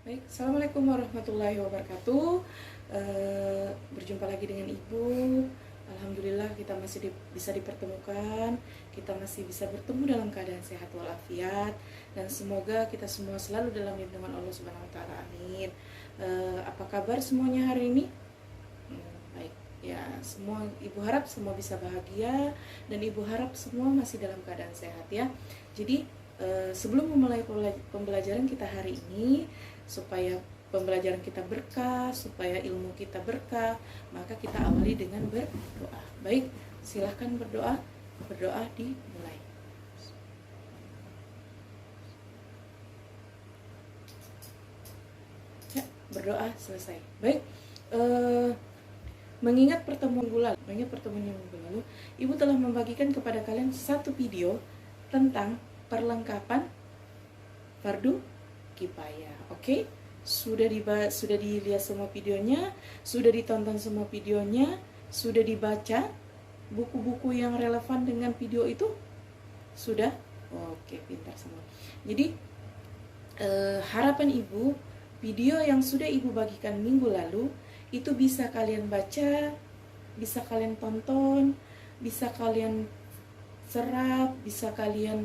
Baik, Assalamualaikum warahmatullahi wabarakatuh. Berjumpa lagi dengan Ibu. Alhamdulillah kita masih bisa dipertemukan. Kita masih bisa bertemu dalam keadaan sehat walafiat. Dan semoga kita semua selalu dalam lindungan Allah Subhanahu Wa Taala. Amin. Apa kabar semuanya hari ini? Baik, ya semua Ibu harap semua bisa bahagia dan Ibu harap semua masih dalam keadaan sehat ya. Jadi sebelum memulai pembelajaran kita hari ini, supaya pembelajaran kita berkah, supaya ilmu kita berkah, maka kita awali dengan berdoa. Baik, silahkan berdoa. Berdoa dimulai. Ya, berdoa selesai. Baik, mengingat pertemuan yang minggu lalu, Ibu telah membagikan kepada kalian satu video tentang perlengkapan fardu kifayah. Oke? Sudah dilihat semua videonya, sudah ditonton semua videonya, sudah dibaca buku-buku yang relevan dengan video itu? Sudah? Oke, pintar semua. Jadi harapan Ibu, video yang sudah Ibu bagikan minggu lalu itu bisa kalian baca, bisa kalian tonton, bisa kalian serap, bisa kalian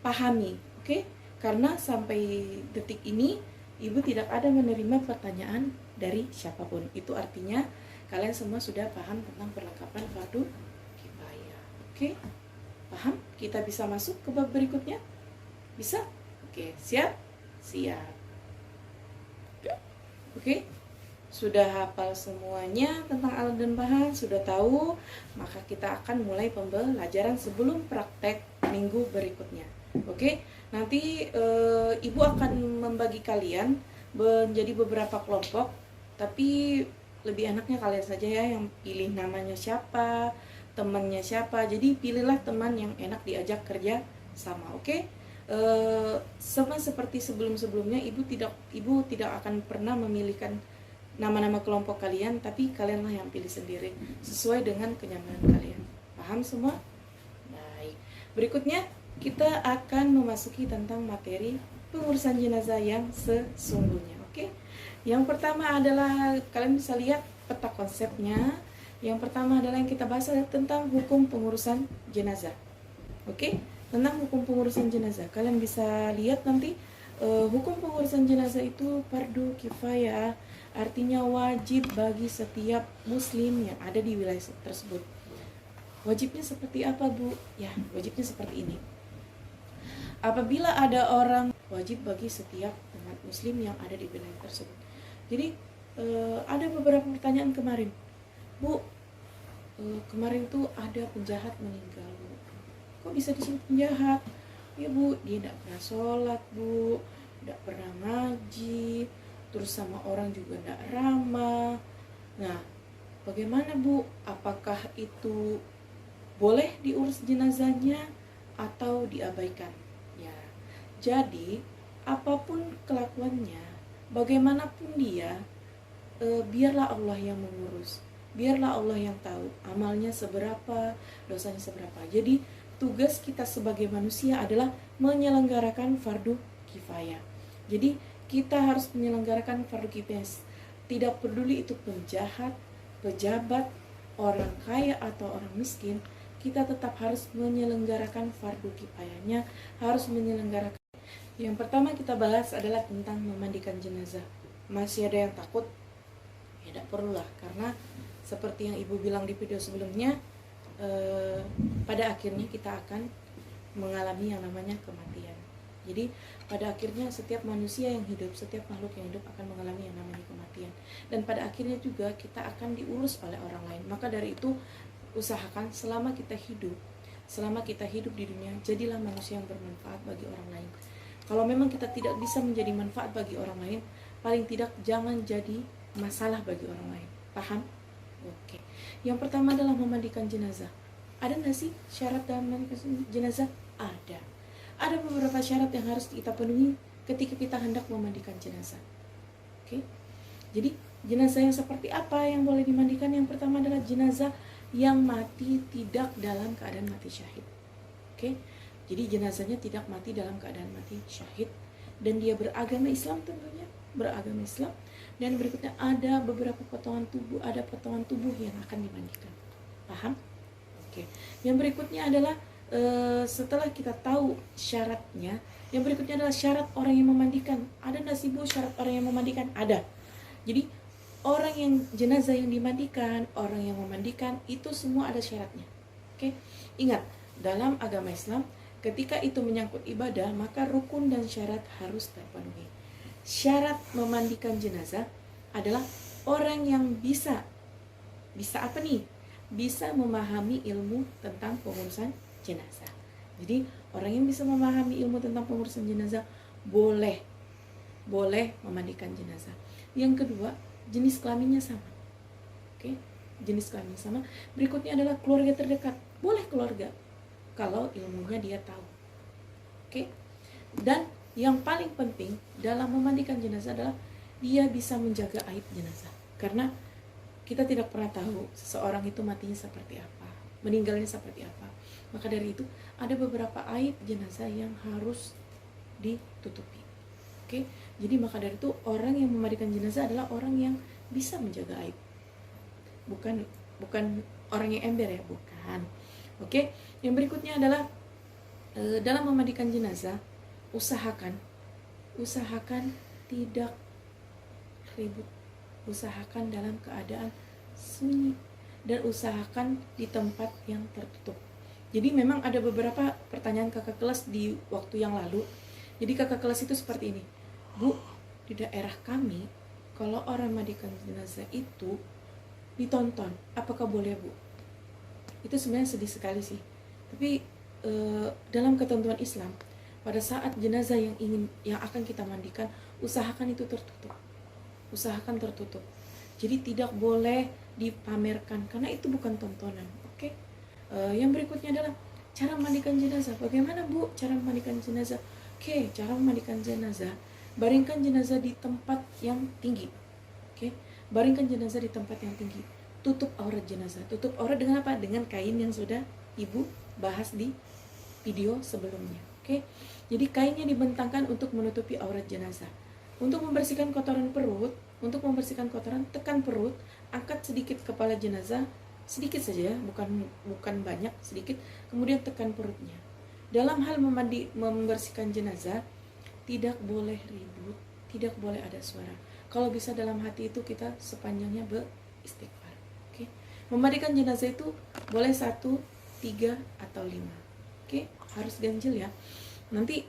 pahami, oke? Karena sampai detik ini Ibu tidak ada menerima pertanyaan dari siapapun. Itu artinya kalian semua sudah paham tentang perlengkapan fardu kifayah. Oke? Paham? Kita bisa masuk ke bab berikutnya? Bisa? Oke, siap? Siap. Oke? Sudah hafal semuanya tentang alat dan bahan, sudah tahu, maka kita akan mulai pembelajaran sebelum praktek minggu berikutnya. Oke, nanti Ibu akan membagi kalian menjadi beberapa kelompok, tapi lebih enaknya kalian saja ya yang pilih namanya siapa, temannya siapa. Jadi pilihlah teman yang enak diajak kerja sama, oke? Sama seperti sebelum-sebelumnya, Ibu tidak akan pernah memilihkan nama-nama kelompok kalian, tapi kalianlah yang pilih sendiri sesuai dengan kenyamanan kalian. Paham semua? Baik. Berikutnya kita akan memasuki tentang materi pengurusan jenazah yang sesungguhnya. Oke. Yang pertama adalah kalian bisa lihat peta konsepnya. Yang pertama adalah yang kita bahas adalah tentang hukum pengurusan jenazah. Oke, tentang hukum pengurusan jenazah. Kalian bisa lihat nanti hukum pengurusan jenazah itu fardu kifayah, artinya wajib bagi setiap muslim yang ada di wilayah tersebut. Wajibnya seperti apa, Bu? Ya, wajibnya seperti ini. Apabila ada orang, wajib bagi setiap umat muslim yang ada di wilayah tersebut. Jadi ada beberapa pertanyaan kemarin, Bu, kemarin tuh ada penjahat meninggal, Bu. Kok bisa disebut penjahat? Ya, Bu, dia tidak pernah sholat, Bu, tidak pernah ngaji, terus sama orang juga tidak ramah. Nah, bagaimana, Bu? Apakah itu boleh diurus jenazahnya atau diabaikan? Ya, jadi apapun kelakuannya, bagaimanapun dia, biarlah Allah yang mengurus, biarlah Allah yang tahu amalnya seberapa, dosanya seberapa. Jadi tugas kita sebagai manusia adalah menyelenggarakan fardu kifayah. Jadi kita harus menyelenggarakan fardu kifayah. Tidak peduli itu penjahat, pejabat, orang kaya atau orang miskin, kita tetap harus menyelenggarakan fardu kifayahnya, harus menyelenggarakan. Yang pertama kita bahas adalah tentang memandikan jenazah. Masih ada yang takut? Ya, tidak perlulah, karena seperti yang Ibu bilang di video sebelumnya, pada akhirnya kita akan mengalami yang namanya kematian. Jadi pada akhirnya setiap manusia yang hidup, setiap makhluk yang hidup akan mengalami yang namanya kematian. Dan pada akhirnya juga kita akan diurus oleh orang lain. Maka dari itu usahakan selama kita hidup di dunia, jadilah manusia yang bermanfaat bagi orang lain. Kalau memang kita tidak bisa menjadi manfaat bagi orang lain, paling tidak jangan jadi masalah bagi orang lain. Paham? Oke. Yang pertama adalah memandikan jenazah. Ada nggak sih syarat dalam memandikan jenazah? Ada. Ada beberapa syarat yang harus kita penuhi ketika kita hendak memandikan jenazah. Oke. Jadi jenazah yang seperti apa yang boleh dimandikan? Yang pertama adalah jenazah yang mati tidak dalam keadaan mati syahid. Oke. Jadi jenazahnya tidak mati dalam keadaan mati syahid dan dia beragama Islam tentunya. beragama Islam. Dan berikutnya ada beberapa potongan tubuh, ada potongan tubuh yang akan dimandikan. Paham? Oke. Yang berikutnya adalah setelah kita tahu syaratnya, yang berikutnya adalah syarat orang yang memandikan. Ada nggak sih Bu syarat orang yang memandikan? Ada. Jadi orang yang jenazah yang dimandikan, orang yang memandikan, itu semua ada syaratnya. Oke. Ingat, dalam agama Islam ketika itu menyangkut ibadah, maka rukun dan syarat harus terpenuhi. Syarat memandikan jenazah adalah orang yang bisa apa nih? Bisa memahami ilmu tentang pengurusan jenazah. Jadi orang yang bisa memahami ilmu tentang pengurusan jenazah boleh memandikan jenazah. Yang kedua, jenis kelaminnya sama. Oke, jenis kelaminnya sama. Berikutnya adalah keluarga terdekat. Boleh keluarga kalau ilmunya dia tahu. Oke. Dan yang paling penting dalam memandikan jenazah adalah dia bisa menjaga aib jenazah. Karena kita tidak pernah tahu seseorang itu matinya seperti apa, meninggalnya seperti apa. Maka dari itu ada beberapa aib jenazah yang harus ditutupi. Oke. Jadi maka dari itu orang yang memandikan jenazah adalah orang yang bisa menjaga aib. Bukan orang yang ember ya, bukan. Oke. Yang berikutnya adalah dalam memandikan jenazah usahakan tidak ribut, usahakan dalam keadaan sunyi, dan usahakan di tempat yang tertutup. Jadi memang ada beberapa pertanyaan kakak kelas di waktu yang lalu. Jadi kakak kelas itu seperti ini, Bu, di daerah kami kalau orang memandikan jenazah itu ditonton, apakah boleh Bu? Itu sebenarnya sedih sekali sih. Tapi dalam ketentuan Islam, pada saat jenazah yang akan kita mandikan, usahakan itu tertutup. Usahakan tertutup. Jadi tidak boleh dipamerkan karena itu bukan tontonan. Oke. Yang berikutnya adalah cara memandikan jenazah. Bagaimana Bu cara memandikan jenazah? Oke, cara memandikan jenazah, baringkan jenazah di tempat yang tinggi. Oke. Baringkan jenazah di tempat yang tinggi. Tutup aurat jenazah. Tutup aurat dengan apa? Dengan kain yang sudah Ibu bahas di video sebelumnya. Oke. Jadi kainnya dibentangkan untuk menutupi aurat jenazah. Untuk membersihkan kotoran perut, tekan perut, angkat sedikit kepala jenazah, sedikit saja, bukan banyak, sedikit. Kemudian tekan perutnya. Dalam hal membersihkan jenazah, tidak boleh ribut, tidak boleh ada suara. Kalau bisa dalam hati itu kita sepanjangnya beristighfar. Oke. Memandikan jenazah itu boleh 1, 3, atau 5. Oke, harus ganjil ya. Nanti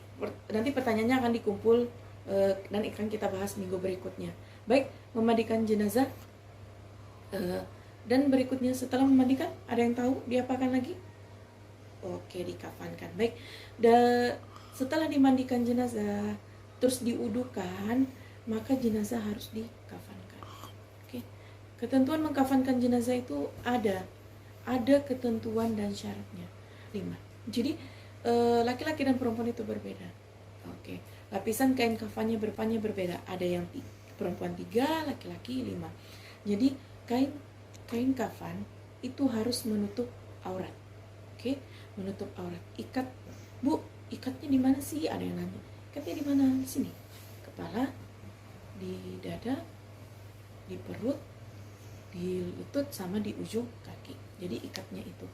pertanyaannya akan dikumpul dan akan kita bahas minggu berikutnya. Baik, memandikan jenazah dan berikutnya setelah memandikan, ada yang tahu diapakan lagi? Oke, dikafankan. Baik, setelah dimandikan jenazah terus diudukan, maka jenazah harus dikafankan. Oke. Ketentuan mengkafankan jenazah itu ada ketentuan dan syaratnya 5. Jadi laki-laki dan perempuan itu berbeda. Oke. Lapisan kain kafannya berbeda. Ada yang perempuan 3, laki-laki 5. Jadi kain kafan itu harus menutup aurat. Oke, menutup aurat. Ikat, Bu, ikatnya di mana sih? Ada yang nanya. Ikatnya di mana? Di sini. Kepala, di dada, di perut, di lutut, sama di ujung kaki. Jadi ikatnya itu.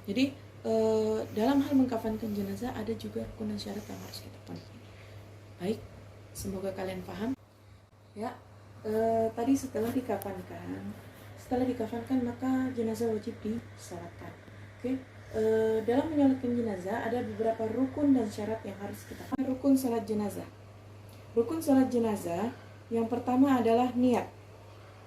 Jadi dalam hal mengkafankan jenazah ada juga rukun dan syarat yang harus kita penuhi. Baik, semoga kalian paham. Ya, tadi setelah dikafankan maka jenazah wajib disolatkan. Oke. Dalam menyolatkan jenazah ada beberapa rukun dan syarat yang harus kita pahami. Rukun salat jenazah. Rukun salat jenazah yang pertama adalah niat.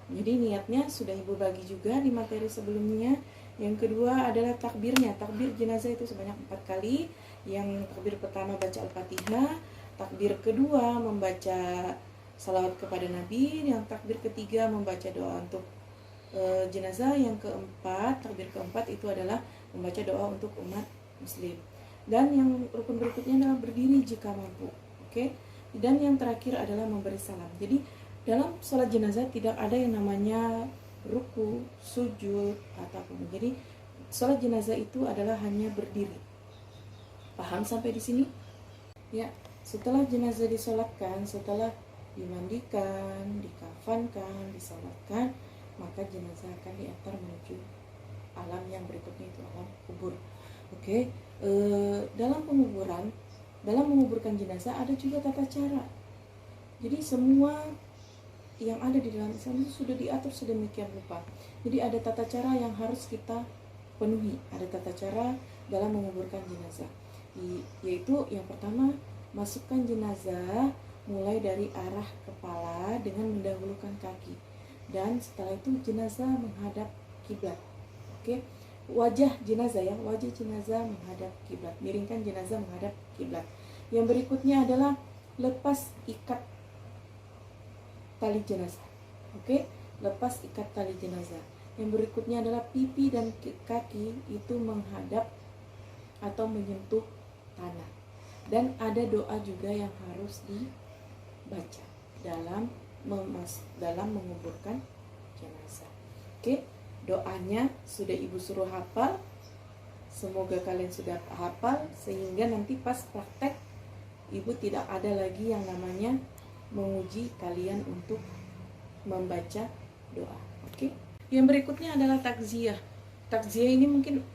Jadi niatnya sudah Ibu bagi juga di materi sebelumnya. Yang kedua adalah takbirnya. Takbir jenazah itu sebanyak 4 kali. Yang takbir pertama baca Al-Fatihah, takbir kedua membaca salawat kepada Nabi, yang takbir ketiga membaca doa untuk jenazah, yang keempat, takbir keempat itu adalah membaca doa untuk umat muslim. Dan yang rukun berikutnya adalah berdiri jika mampu. Oke. Dan yang terakhir adalah memberi salam. Jadi dalam sholat jenazah tidak ada yang namanya ruku, sujud, ataupun. Jadi sholat jenazah itu adalah hanya berdiri. Paham sampai di sini? Ya, setelah jenazah disolatkan, setelah dimandikan, dikafankan, disalatkan, maka jenazah akan diantar menuju alam yang berikutnya, itu alam kubur. Oke, dalam menguburkan jenazah ada juga tata cara. Jadi semua yang ada di dalam Islam itu sudah diatur sedemikian rupa. Jadi ada tata cara yang harus kita penuhi. Ada tata cara dalam menguburkan jenazah, yaitu yang pertama, masukkan jenazah mulai dari arah kepala dengan mendahulukan kaki, dan setelah itu jenazah menghadap kiblat. Oke, wajah jenazah menghadap kiblat, miringkan jenazah menghadap kiblat. Yang berikutnya adalah lepas ikat tali jenazah. Oke, lepas ikat tali jenazah. Yang berikutnya adalah pipi dan kaki itu menghadap atau menyentuh tanah. Dan ada doa juga yang harus dibaca dalam menguburkan jenazah. Oke, doanya sudah ibu suruh hafal. Semoga kalian sudah hafal sehingga nanti pas praktek ibu tidak ada lagi yang namanya menguji kalian untuk membaca doa. Oke. Yang berikutnya adalah takziah. Takziah ini mungkin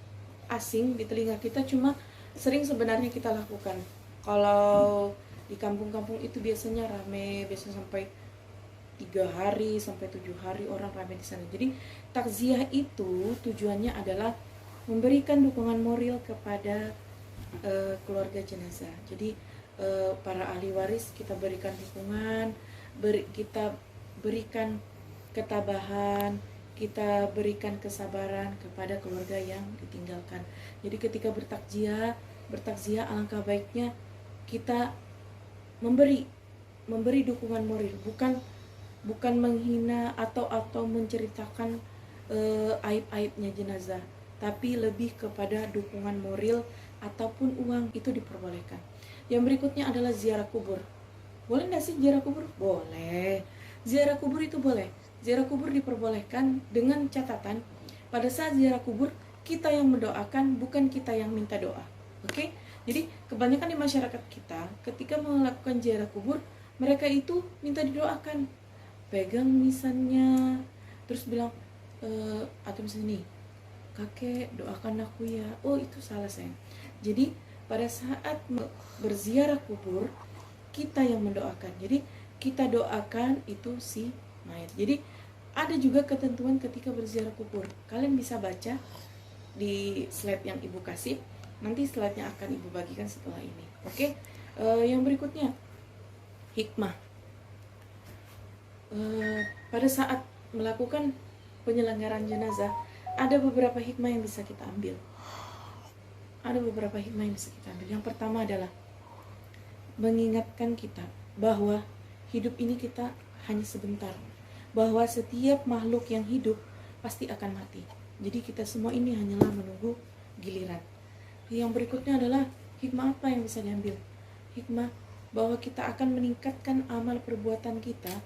asing di telinga kita, cuma sering sebenarnya kita lakukan. Kalau di kampung-kampung itu biasanya rame, biasanya sampai 3 hari sampai 7 hari orang ramai di sana. Jadi takziah itu tujuannya adalah memberikan dukungan moral kepada keluarga jenazah. Jadi para ahli waris kita berikan dukungan, kita berikan ketabahan, kita berikan kesabaran kepada keluarga yang ditinggalkan. Jadi ketika bertakziah alangkah baiknya kita memberi dukungan moral, bukan menghina atau menceritakan aib-aibnya jenazah, tapi lebih kepada dukungan moral ataupun uang itu diperbolehkan. Yang berikutnya adalah ziarah kubur. Boleh nggak sih ziarah kubur? Boleh. Ziarah kubur itu boleh. Ziarah kubur diperbolehkan dengan catatan pada saat ziarah kubur kita yang mendoakan, bukan kita yang minta doa. Oke? Jadi kebanyakan di masyarakat kita ketika melakukan ziarah kubur, mereka itu minta didoakan. Pegang misalnya, terus bilang atau misalnya nih, kakek doakan aku ya. Oh, itu salah sayang. Jadi pada saat berziarah kubur kita yang mendoakan. Jadi kita doakan itu si mayat. Jadi ada juga ketentuan ketika berziarah kubur. Kalian bisa baca di slide yang ibu kasih. Nanti slide-nya akan ibu bagikan setelah ini. Oke. Yang berikutnya hikmah. Pada saat melakukan penyelenggaraan jenazah ada beberapa hikmah yang bisa kita ambil. Yang pertama adalah mengingatkan kita bahwa hidup ini kita hanya sebentar, bahwa setiap makhluk yang hidup pasti akan mati. Jadi kita semua ini hanyalah menunggu giliran. Yang berikutnya adalah hikmah apa yang bisa diambil? Hikmah bahwa kita akan meningkatkan amal perbuatan kita,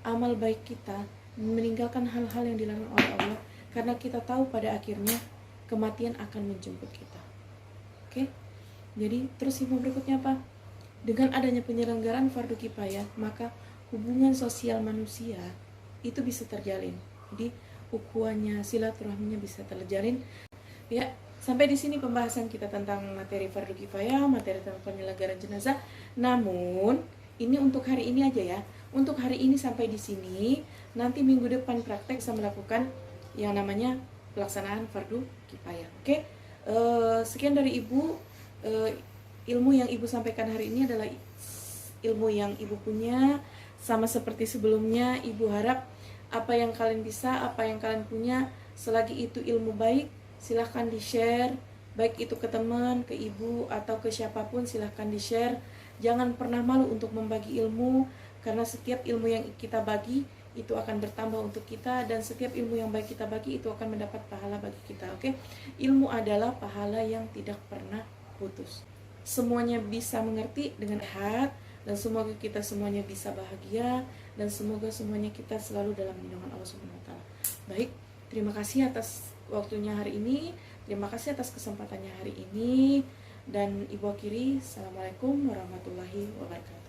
amal baik kita, meninggalkan hal-hal yang dilarang oleh Allah, karena kita tahu pada akhirnya kematian akan menjemput kita. Oke? Jadi terus hikmah berikutnya apa? Dengan adanya penyelenggaraan fardu kifayah, maka hubungan sosial manusia itu bisa terjalin. Jadi ukhuwahnya, silaturahminya bisa terjalin. Ya, sampai di sini pembahasan kita tentang materi fardu kifayah, materi tentang penyelenggaraan jenazah. Namun, ini untuk hari ini aja ya. Untuk hari ini sampai di sini. Nanti minggu depan praktek saya melakukan yang namanya pelaksanaan fardu kifayah. Oke? Sekian dari Ibu. Ilmu yang Ibu sampaikan hari ini adalah ilmu yang Ibu punya, sama seperti sebelumnya. Ibu harap apa yang kalian bisa, apa yang kalian punya, selagi itu ilmu baik, silahkan di-share, baik itu ke teman, ke ibu, atau ke siapapun, silahkan di-share. Jangan pernah malu untuk membagi ilmu, karena setiap ilmu yang kita bagi itu akan bertambah untuk kita, dan setiap ilmu yang baik kita bagi itu akan mendapat pahala bagi kita. Oke? Ilmu adalah pahala yang tidak pernah putus. Semuanya bisa mengerti dengan sehat, dan semoga kita semuanya bisa bahagia, dan semoga semuanya kita selalu dalam lindungan Allah Subhanahu wa taala. Baik, terima kasih atas waktunya hari ini, terima kasih atas kesempatannya hari ini, dan Ibu akhiri, Assalamualaikum warahmatullahi wabarakatuh.